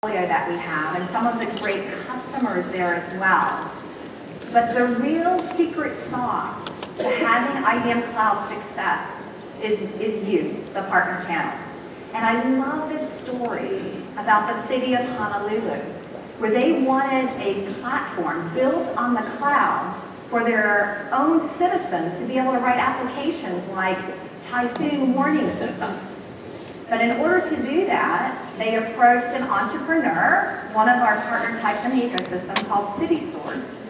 that we have and some of the great customers there as well. But the real secret sauce to having IBM Cloud success is you, the partner channel. And I love this story about the city of Honolulu, where they wanted a platform built on the cloud for their own citizens to be able to write applications like typhoon warning systems. But in order to do that, they approached an entrepreneur, one of our partner types in the ecosystem called CitySource,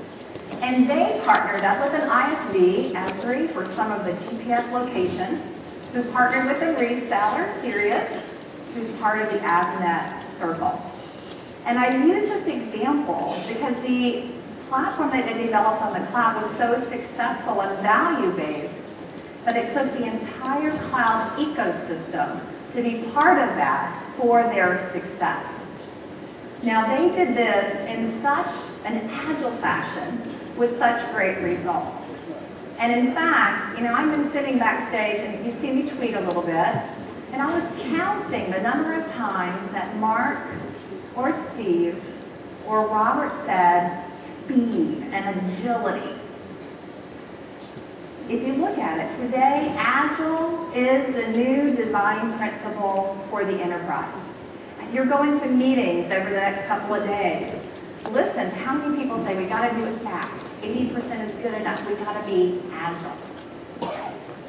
and they partnered up with an ISV, Esri, for some of the GPS location, who partnered with a reseller, Sirius, who's part of the AvNet circle. And I use this example because the platform that they developed on the cloud was so successful and value-based that it took the entire cloud ecosystem to be part of that for their success. Now they did this in such an agile fashion with such great results. And in fact, I've been sitting backstage and you've seen me tweet a little bit, and I was counting the number of times that Mark or Steve or Robert said speed and agility. If you look at it today, Agile is the new design principle for the enterprise. As you're going to meetings over the next couple of days, listen to how many people say we got to do it fast. 80% is good enough. We got to be agile.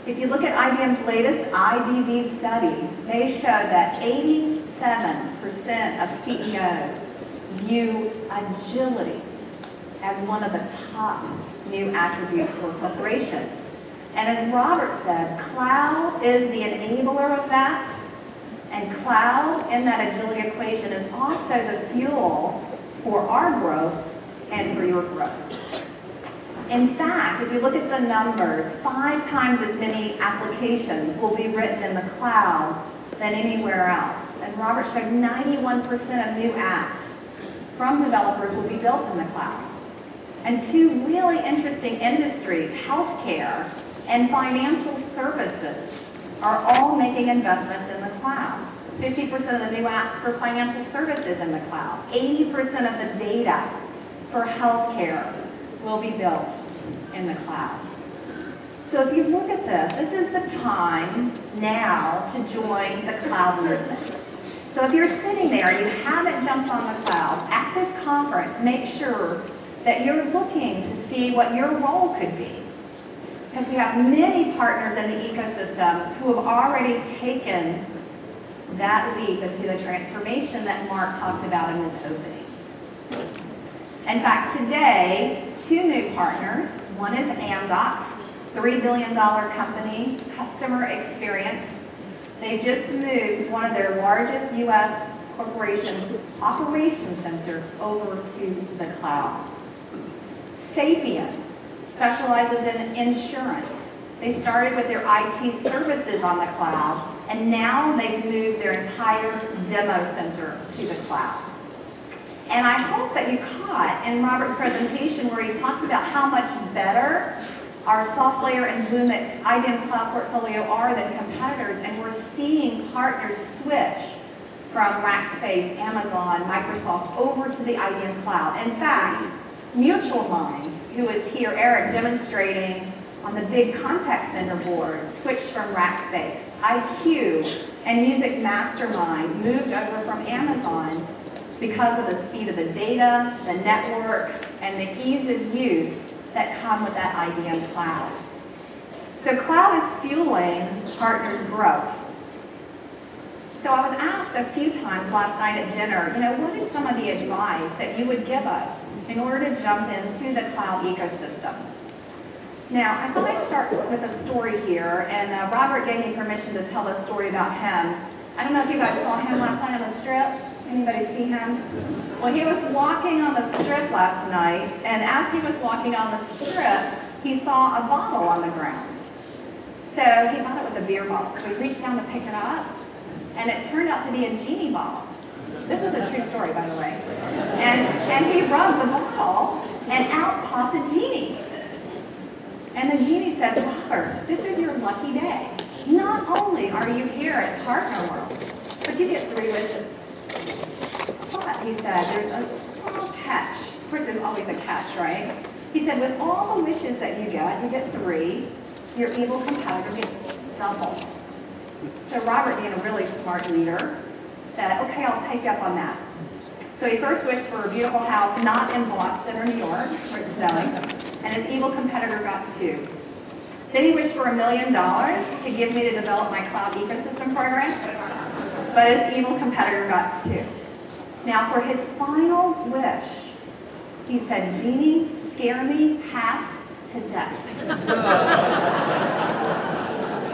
If you look at IBM's latest IBB study, they show that 87% of CEOs view agility as one of the top new attributes for a corporation. And as Robert said, cloud is the enabler of that, and cloud in that agility equation is also the fuel for our growth and for your growth. In fact, if you look at the numbers, 5 times as many applications will be written in the cloud than anywhere else. And Robert showed 91% of new apps from developers will be built in the cloud. And 2 really interesting industries, healthcare and financial services, are all making investments in the cloud. 50% of the new apps for financial services in the cloud. 80% of the data for healthcare will be built in the cloud. So if you look at this is the time now to join the cloud movement. So if you're sitting there and you haven't jumped on the cloud, at this conference, make sure that you're looking to see what your role could be. Because we have many partners in the ecosystem who have already taken that leap into the transformation that Mark talked about in his opening. In fact, today, 2 new partners. One is Amdocs, $3 billion company, customer experience. They've just moved one of their largest U.S. corporations' operation center over to the cloud. Sapient specializes in insurance. They started with their IT services on the cloud, and now they've moved their entire demo center to the cloud. And I hope that you caught in Robert's presentation where he talked about how much better our SoftLayer and Bluemix IBM Cloud portfolio are than competitors, and we're seeing partners switch from Rackspace, Amazon, Microsoft over to the IBM Cloud. In fact, Mutual Mind, who is here, Eric, demonstrating on the big contact center board, switched from Rackspace. IQ and Music Mastermind moved over from Amazon because of the speed of the data, the network, and the ease of use that come with that IBM Cloud. So cloud is fueling partners' growth. So I was asked a few times last night at dinner, what is some of the advice that you would give us in order to jump into the cloud ecosystem? Now, I thought I'd start with a story here, and Robert gave me permission to tell a story about him. I don't know if you guys saw him last night on the strip. Anybody see him? Well, he was walking on the strip last night, and as he was walking on the strip, he saw a bottle on the ground. So he thought it was a beer bottle, so he reached down to pick it up, and it turned out to be a genie bottle. This is a true story, by the way. And he rubbed the bottle, and out popped a genie. And the genie said, Robert, this is your lucky day. Not only are you here at Partner World, but you get 3 wishes. But he said, there's a small catch. Of course, there's always a catch, right? He said, with all the wishes that you get 3, your evil competitor gets double. So Robert, being a really smart leader, said, okay, I'll take you up on that. So he first wished for a beautiful house, not in Boston or New York, where it's selling, and his evil competitor got 2. Then he wished for $1 million to give me to develop my cloud ecosystem program, but his evil competitor got 2. Now for his final wish, he said, Jeannie, scare me half to death.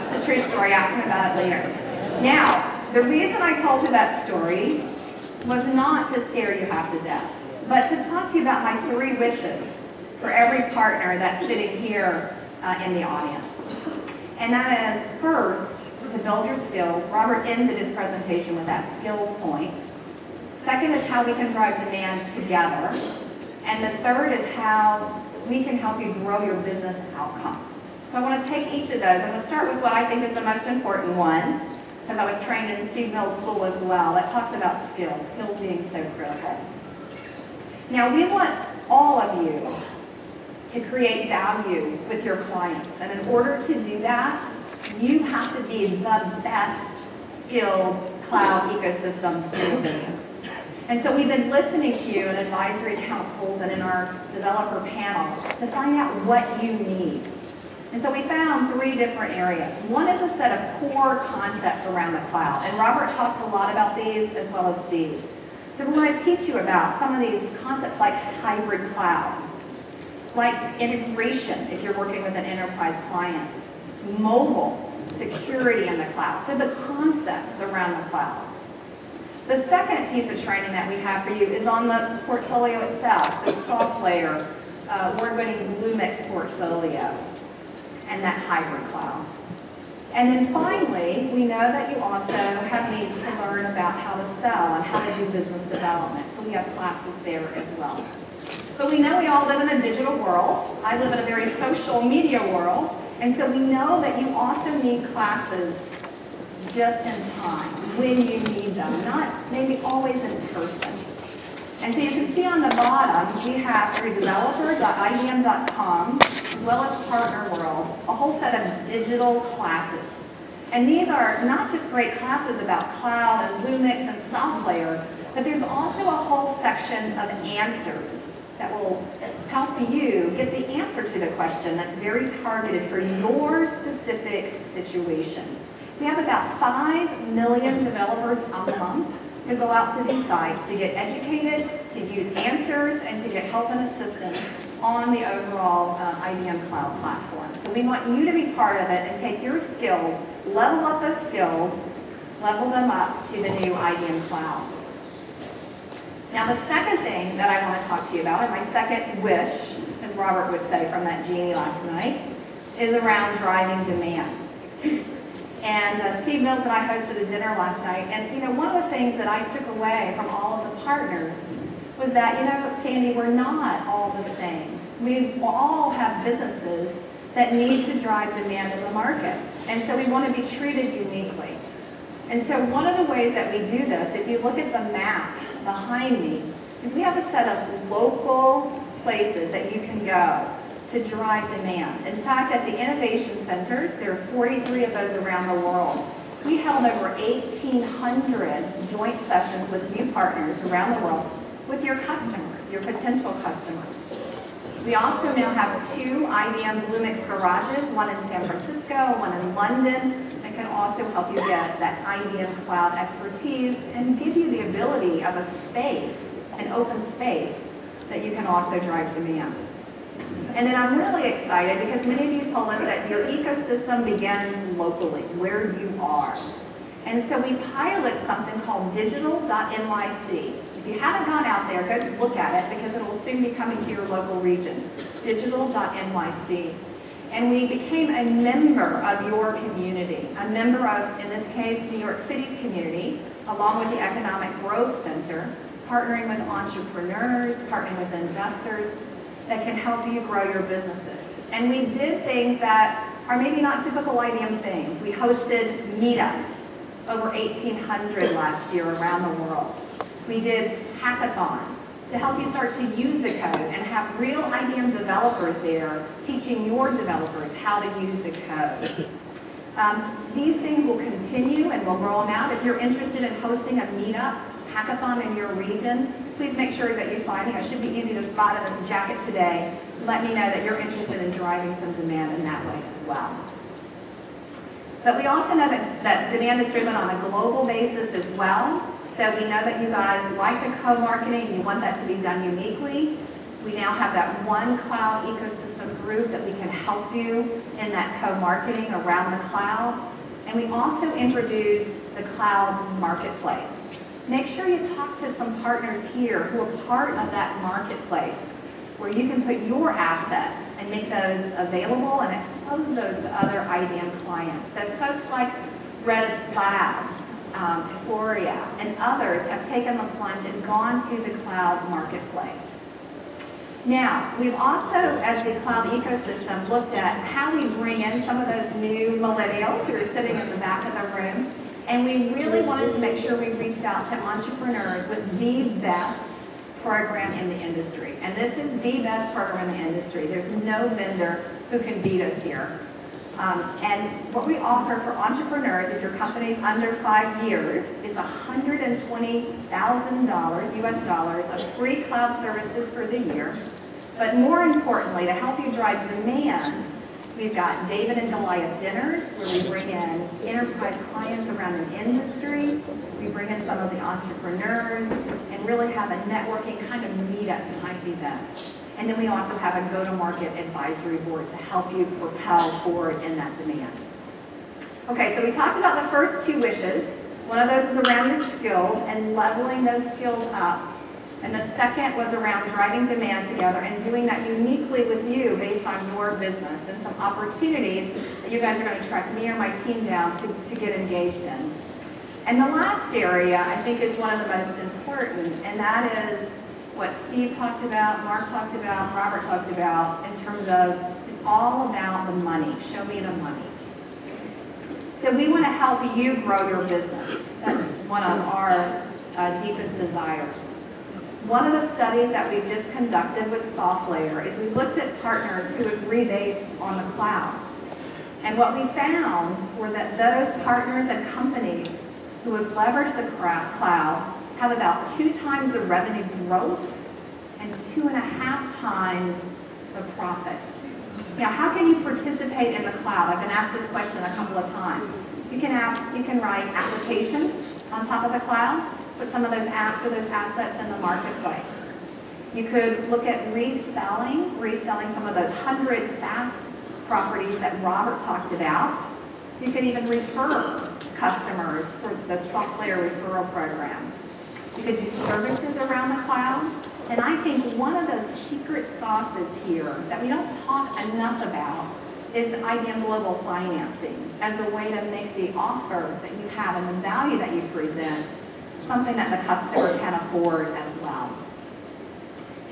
It's a true story, ask him about it later. Now, the reason I told you that story was not to scare you half to death, but to talk to you about my 3 wishes for every partner that's sitting here in the audience. And that is, first, to build your skills. Robert ended his presentation with that skills point. Second is how we can drive demand together. And the third is how we can help you grow your business outcomes. So I want to take each of those. I'm going to start with what I think is the most important one, because I was trained in Steve Mills School as well. That talks about skills being so critical. Now, we want all of you to create value with your clients. And in order to do that, you have to be the best skilled cloud ecosystem for your business. And so we've been listening to you in advisory councils and in our developer panel to find out what you need. And so we found 3 different areas. One is a set of core concepts around the cloud. And Robert talked a lot about these as well as Steve. So we want to teach you about some of these concepts like hybrid cloud, like integration if you're working with an enterprise client, mobile, security in the cloud. So the concepts around the cloud. The second piece of training that we have for you is on the portfolio itself. So SoftLayer, award-winning Bluemix portfolio, and that hybrid cloud. And then finally, we know that you also have needs to learn about how to sell and how to do business development. So we have classes there as well. But we know we all live in a digital world. I live in a very social media world. And so we know that you also need classes just in time, when you need them, not maybe always in person. And so you can see on the bottom, we have through developer.ibm.com, as well as Partner World, a whole set of digital classes. And these are not just great classes about cloud and Bluemix and SoftLayer, but there's also a whole section of answers that will help you get the answer to the question that's very targeted for your specific situation. We have about 5 million developers a month who go out to these sites to get educated, to use answers, and to get help and assistance on the overall IBM Cloud platform. So we want you to be part of it and take your skills, level up those skills, level them up to the new IBM Cloud. Now the second thing that I want to talk to you about, and my second wish, as Robert would say from that genie last night, is around driving demand. And Steve Mills and I hosted a dinner last night, and one of the things that I took away from all of the partners was that, Sandy, we're not all the same. We all have businesses that need to drive demand in the market, and so we want to be treated uniquely. And so one of the ways that we do this, if you look at the map behind me, is we have a set of local places that you can go to drive demand. In fact, at the innovation centers, there are 43 of those around the world. We held over 1,800 joint sessions with you partners around the world with your customers, your potential customers. We also now have 2 IBM Bluemix garages, one in San Francisco, one in London, that can also help you get that IBM Cloud expertise and give you the ability of a space, an open space, that you can also drive demand. And then I'm really excited because many of you told us that your ecosystem begins locally, where you are. And so we pilot something called digital.nyc. If you haven't gone out there, go look at it because it will soon be coming to your local region, digital.nyc. And we became a member of your community, a member of, in this case, New York City's community, along with the Economic Growth Center, partnering with entrepreneurs, partnering with investors that can help you grow your businesses. And we did things that are maybe not typical IBM things. We hosted meetups, over 1,800 last year around the world. We did hackathons to help you start to use the code and have real IBM developers there teaching your developers how to use the code. These things will continue and we'll roll them out. If you're interested in hosting a meetup hackathon in your region, please make sure that you find me. It should be easy to spot in this jacket today. Let me know that you're interested in driving some demand in that way as well. But we also know that demand is driven on a global basis as well. So we know that you guys like the co-marketing. You want that to be done uniquely. We now have that one cloud ecosystem group that we can help you in that co-marketing around the cloud. And we also introduced the cloud marketplace. Make sure you talk to some partners here who are part of that marketplace where you can put your assets and make those available and expose those to other IBM clients. So folks like Redis Labs, Euphoria, and others have taken the plunge and gone to the cloud marketplace. Now, we've also, as the cloud ecosystem, looked at how we bring in some of those new millennials who are sitting in the back of the room, and we really wanted to make sure we reached out to entrepreneurs with the best program in the industry. And this is the best program in the industry. There's no vendor who can beat us here. And what we offer for entrepreneurs, if your company's under 5 years, is $120,000 US dollars of free cloud services for the year. But more importantly, to help you drive demand, we've got David and Goliath dinners where we bring in enterprise clients around an industry. We bring in some of the entrepreneurs and really have a networking kind of meetup type event. And then we also have a go-to-market advisory board to help you propel forward in that demand. Okay, so we talked about the first two wishes. One of those is around your skills and leveling those skills up. And the second was around driving demand together and doing that uniquely with you based on your business and some opportunities that you guys are going to track me or my team down to get engaged in. And the last area I think is one of the most important, and that is what Steve talked about, Mark talked about, Robert talked about in terms of it's all about the money. Show me the money. So we want to help you grow your business. That's one of our deepest desires. One of the studies that we just conducted with SoftLayer is we looked at partners who had rebased on the cloud. And what we found were that those partners and companies who have leveraged the cloud have about 2 times the revenue growth and 2.5 times the profit. Now, how can you participate in the cloud? I've been asked this question a couple of times. You can write applications on top of the cloud, put some of those apps or those assets in the marketplace. You could look at reselling some of those 100 SaaS properties that Robert talked about. You could even refer customers for the SoftLayer referral program. You could do services around the cloud. And I think one of those secret sauces here that we don't talk enough about is the IBM Global Financing as a way to make the offer that you have and the value that you present something that the customer can afford as well.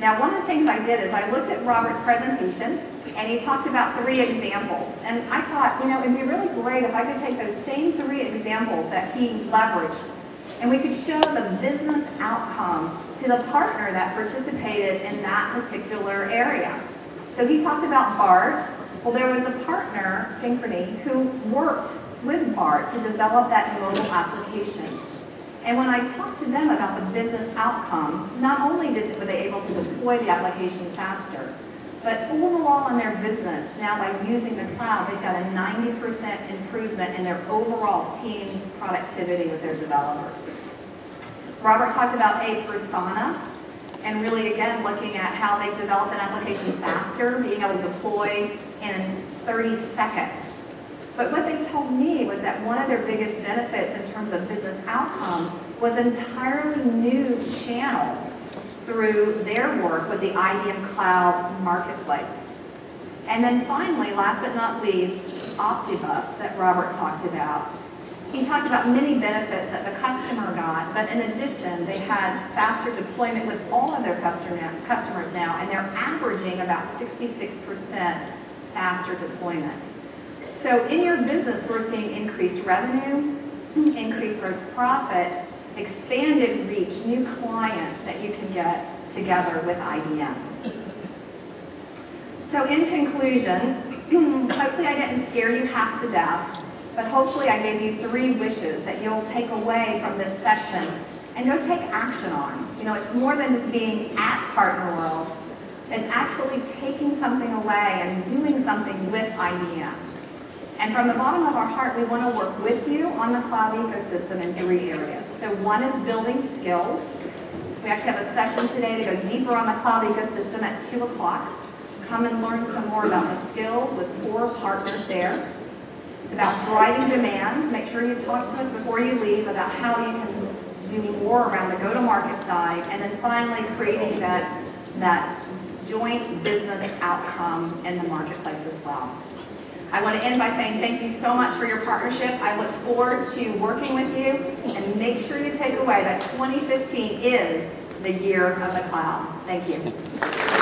Now, one of the things I did is I looked at Robert's presentation, and he talked about 3 examples. And I thought, you know, it'd be really great if I could take those same 3 examples that he leveraged, and we could show the business outcome to the partner that participated in that particular area. So he talked about BART. Well, there was a partner, Synchrony, who worked with BART to develop that mobile application. And when I talked to them about the business outcome, not only were they able to deploy the application faster, but overall in their business, now by using the cloud, they've got a 90% improvement in their overall team's productivity with their developers. Robert talked about a persona, and really, again, looking at how they've developed an application faster, being able to deploy in 30 seconds. But what they told me was that one of their biggest benefits in terms of business outcome was an entirely new channel through their work with the IBM Cloud Marketplace. And then finally, last but not least, OptiBuff that Robert talked about. He talked about many benefits that the customer got, but in addition, they had faster deployment with all of their customers now, and they're averaging about 66% faster deployment. So in your business, we're seeing increased revenue, increased gross profit, expanded reach, new clients that you can get together with IBM. So in conclusion, hopefully I didn't scare you half to death, but hopefully I gave you 3 wishes that you'll take away from this session and go take action on. You know, it's more than just being at Partner World. It's actually taking something away and doing something with IBM. And from the bottom of our heart, we want to work with you on the cloud ecosystem in 3 areas. So one is building skills. We actually have a session today to go deeper on the cloud ecosystem at 2 o'clock. Come and learn some more about the skills with 4 partners there. It's about driving demand. Make sure you talk to us before you leave about how you can do more around the go-to-market side. And then finally, creating that joint business outcome in the marketplace as well. I want to end by saying thank you so much for your partnership. I look forward to working with you, and make sure you take away that 2015 is the year of the cloud. Thank you.